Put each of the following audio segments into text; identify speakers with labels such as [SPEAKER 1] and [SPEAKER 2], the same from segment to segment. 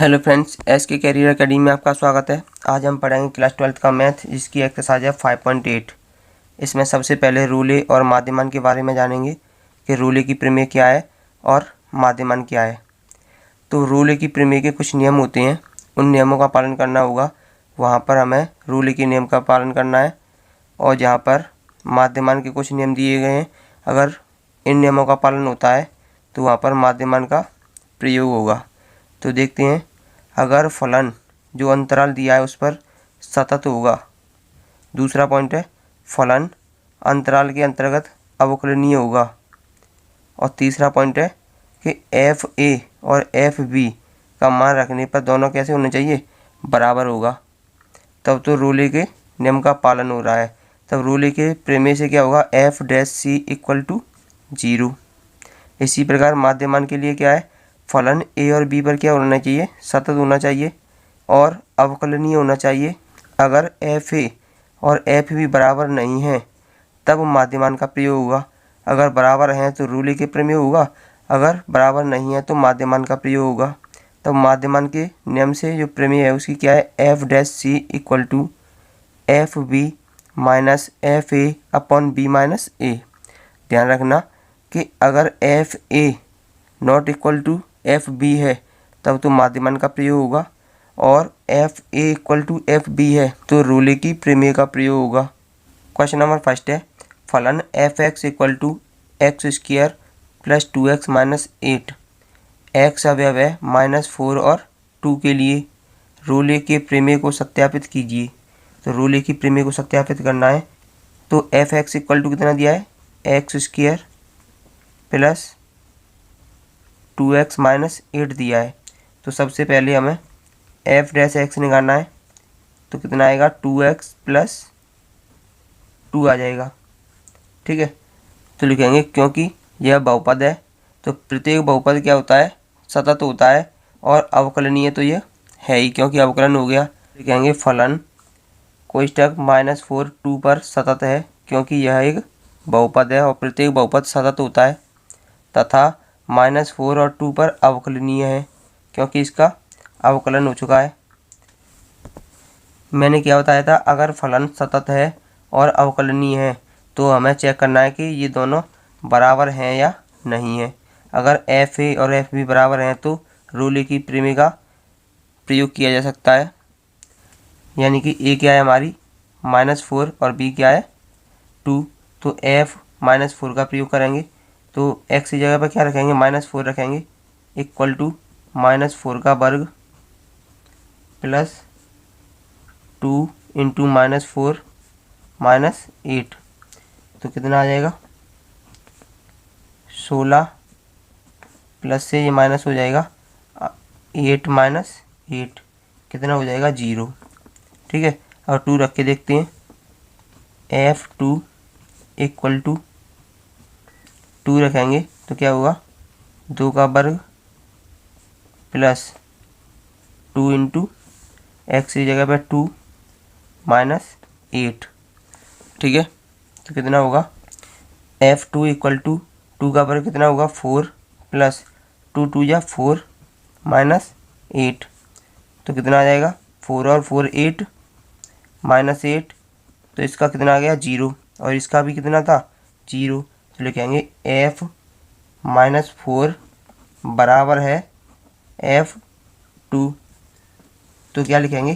[SPEAKER 1] Hello friends, S के career academy में आपका स्वागत है। आज हम पढ़ेंगे क्लास 12th का मैथ, जिसकी एक्सरसाइज है 5.8। इसमें सबसे पहले रूले और माध्यमान के बारे में जानेंगे कि रूले की प्रमेय क्या है और माध्यमान क्या है। तो रूले की प्रमेय के कुछ नियम होते हैं, उन नियमों का पालन करना होगा। वहाँ पर हमें रूले के नियम का पालन करना है, और जहाँ पर माध्यमान के कुछ नियम दिए गए हैं, अगर इन नियमों का पालन होता है तो वहाँ पर माध्यमान का प्रयोग होगा। तो देखते हैं, अगर फलन जो अंतराल दिया है उस पर सतत होगा। दूसरा पॉइंट है, फलन अंतराल के अंतर्गत अवकलनीय होगा। और तीसरा पॉइंट है कि एफ ए और एफ बी का मान रखने पर दोनों कैसे होने चाहिए, बराबर होगा। तब तो रूले के नियम का पालन हो रहा है। तब रूले के प्रमेय से क्या होगा, f dash C equal to 0। इसी प्रकार माध्यमान के लिए क्या है, फलन ए और बी पर क्या होना चाहिए, सतत होना चाहिए और अवकलनीय होना चाहिए। अगर एफ ए और एफ बी बराबर नहीं हैं तब माध्यमान का प्रयोग होगा। अगर बराबर हैं तो रूले के प्रमेय होगा, अगर बराबर नहीं है तो माध्यमान का प्रयोग होगा। तब माध्यमान के नियम से जो प्रमेय है उसकी क्या है, F dash C equal to F B minus F A upon B minus A. ध्यान रखना कि अगर F A not equal to F B है तब तो माध्यमान का प्रयोग होगा, और F A equal to F B है तो रूले की प्रमेय का प्रयोग होगा। क्वेश्चन नंबर फर्स्ट है, फलन f x equal to x square plus 2x minus 8 x अवयव है -4 और 2 के लिए रूले के प्रमेय को सत्यापित कीजिए। तो रूले की प्रमेय को सत्यापित करना है तो एफ एक्स इक्वल टू कितना दिया है, x square plus 2x minus 8 दिया है। तो सबसे पहले हमें एफ डैश एक्स निकालना है, तो कितना आएगा, 2x प्लस 2 आ जाएगा। ठीक है, तो लिखेंगे क्योंकि यह बहुपद है तो प्रत्येक बहुपद क्या होता है, सतत होता है, और अवकलनीय तो यह है ही क्योंकि अवकलन हो गया। लिखेंगे फलन कोष्ठक -4 2 पर सतत है क्योंकि यह एक बहुपद है और प्रत्येक बहुपद सतत होता है, तथा -4 और 2 पर अवकलनीय है क्योंकि इसका अवकलन हो चुका है। मैंने क्या बताया था, अगर फलन सतत है और अवकलनीय है तो हमें चेक करना है कि ये दोनों बराबर हैं या नहीं है। अगर एफ ए और एफ बी बराबर हैं तो रूले की प्रमेय का प्रयोग किया जा सकता है। यानी कि ए क्या है हमारी -4 और बी क्या है 2, तो एफ -4 का प्रयोग करेंगे तो x की जगह पर क्या रखेंगे, -4 रखेंगे, इक्वल टू -4 का वर्ग प्लस 2 इंटू -4 माइनस 8, तो कितना आ जाएगा 16 प्लस से ये माइनस हो जाएगा 8 माइनस 8 कितना हो जाएगा 0। ठीक है, और 2 रख के देखते हैं, F2 इक्वल टू 2 रखेंगे तो क्या होगा 2 का वर्ग प्लस 2 इंटू एक्स की जगह पर 2 माइनस 8। ठीक है, तो कितना होगा F2 इक्वल टू 2 का वर्ग कितना होगा 4 प्लस 2 2 या 4 माइनस 8, तो कितना आ जाएगा 4 और 4 8 माइनस 8, तो इसका कितना आ गया 0 और इसका भी कितना था 0। तो लिखेंगे F -4 बराबर है F2। तो क्या लिखेंगे,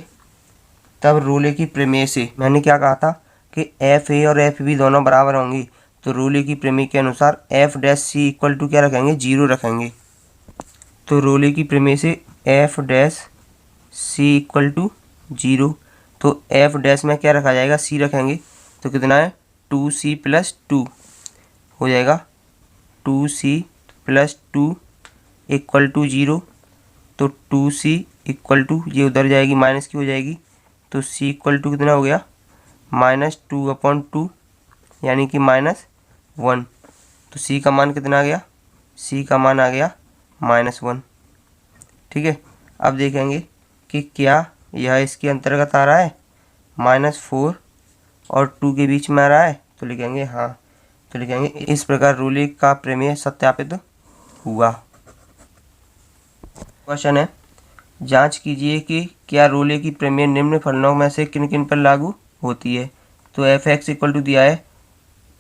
[SPEAKER 1] तब रूले की प्रमेय से मैंने क्या कहा था कि एफ ए और एफ बी दोनों बराबर होंगी, तो रूले की प्रमेय के अनुसार f dash C equal to क्या रखेंगे, 0 रखेंगे। तो रूले की प्रमेय से f dash C equal to 0, तो एफ डैश में क्या रखा जाएगा, सी रखेंगे, तो कितना है 2c प्लस 2 हो जाएगा, 2c प्लस 2 इक्वल टू 0। तो 2c इक्वल टू ये उधर जाएगी माइनस की हो जाएगी, तो c इक्वल टू कितना हो गया -2/2 यानी कि -1। तो c का मान कितना आ गया, c का मान आ गया -1। ठीक है, अब देखेंगे कि क्या यह इसके अंतर्गत आ रहा है, -4 और 2 के बीच में आ रहा है, तो लिखेंगे हाँ। तो लिखेंगे इस प्रकार रूले का प्रमेय सत्यापित हुआ। क्वेश्चन है, जांच कीजिए कि क्या रोले की प्रमेय निम्न फलनों में से किन किन पर लागू होती है। तो एफ एक्स इक्वल टू दिया है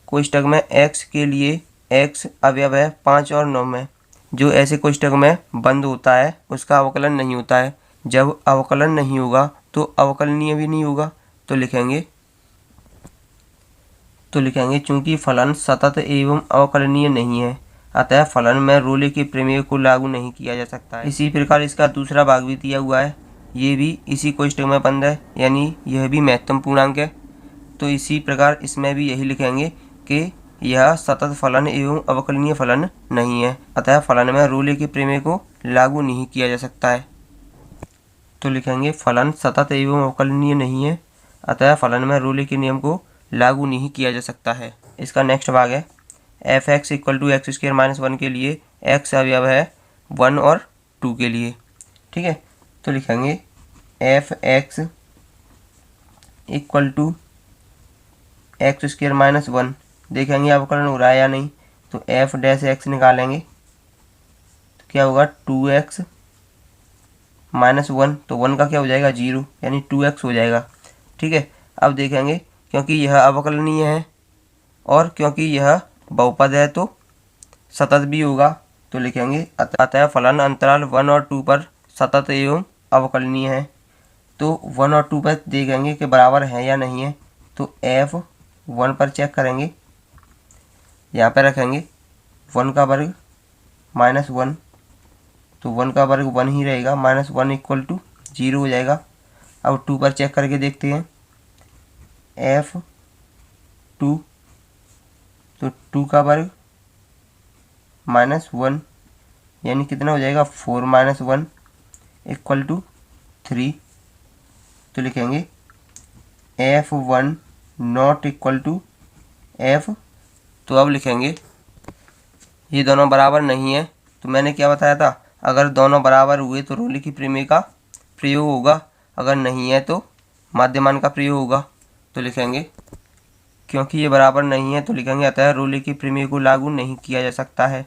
[SPEAKER 1] कोष्टक में x के लिए x अवयव है 5 और 9 में, जो ऐसे कोष्टक में बंद होता है उसका अवकलन नहीं होता है। जब अवकलन नहीं होगा तो अवकलनीय भी नहीं होगा। तो लिखेंगे चूंकि फलन सतत एवं अवकलनीय नहीं है, अतः फलन में रोले के प्रमेय को लागू नहीं किया जा सकता है। इसी प्रकार इसका दूसरा भाग भी दिया हुआ है, ये भी इसी कोष्टक में बंद है, यानी यह भी महत्तम पूर्णांक है। तो इसी प्रकार इसमें भी यही लिखेंगे कि यह सतत फलन एवं अवकलनीय फलन नहीं है, अतः फलन में रोले के प्रमेय को लागू नहीं किया जा सकता है। तो लिखेंगे फलन सतत एवं अवकलनीय नहीं है, अतः फलन में रोले के नियम को लागू नहीं किया जा सकता है। इसका नेक्स्ट भाग है f x equal to x square minus 1 के लिए एक्स अवयव है 1 और 2 के लिए। ठीक है, तो लिखेंगे f x equal to x square minus 1, देखेंगे अवकलन हो रहा है या नहीं। तो एफ डैश एक्स निकालेंगे तो क्या होगा 2x माइनस 1, तो 1 का क्या हो जाएगा 0, यानी 2x हो जाएगा। ठीक है, अब देखेंगे क्योंकि यह अवकलनीय है और क्योंकि यह बहुपद है तो सतत भी होगा। तो लिखेंगे अतः फलन अंतराल 1 और 2 पर सतत एवं अवकलनीय है। तो 1 और 2 पर देखेंगे कि बराबर है या नहीं है। तो f 1 पर चेक करेंगे, यहाँ पर रखेंगे 1 का वर्ग माइनस 1, तो 1 का वर्ग 1 ही रहेगा, माइनस 1 इक्वल टू 0 हो जाएगा। अब 2 पर चेक करके देखते हैं f 2, तो 2 का वर्ग माइनस 1 यानी कितना हो जाएगा 4 माइनस 1 इक्वल टू 3। तो लिखेंगे f1 not equal to f। तो अब लिखेंगे ये दोनों बराबर नहीं है, तो मैंने क्या बताया था, अगर दोनों बराबर हुए तो रोले की प्रमेय का प्रयोग होगा, अगर नहीं है तो माध्यमान का प्रयोग होगा। तो लिखेंगे क्योंकि ये बराबर नहीं है तो लिखेंगे अतः रोले की प्रमेय को लागू नहीं किया जा सकता है।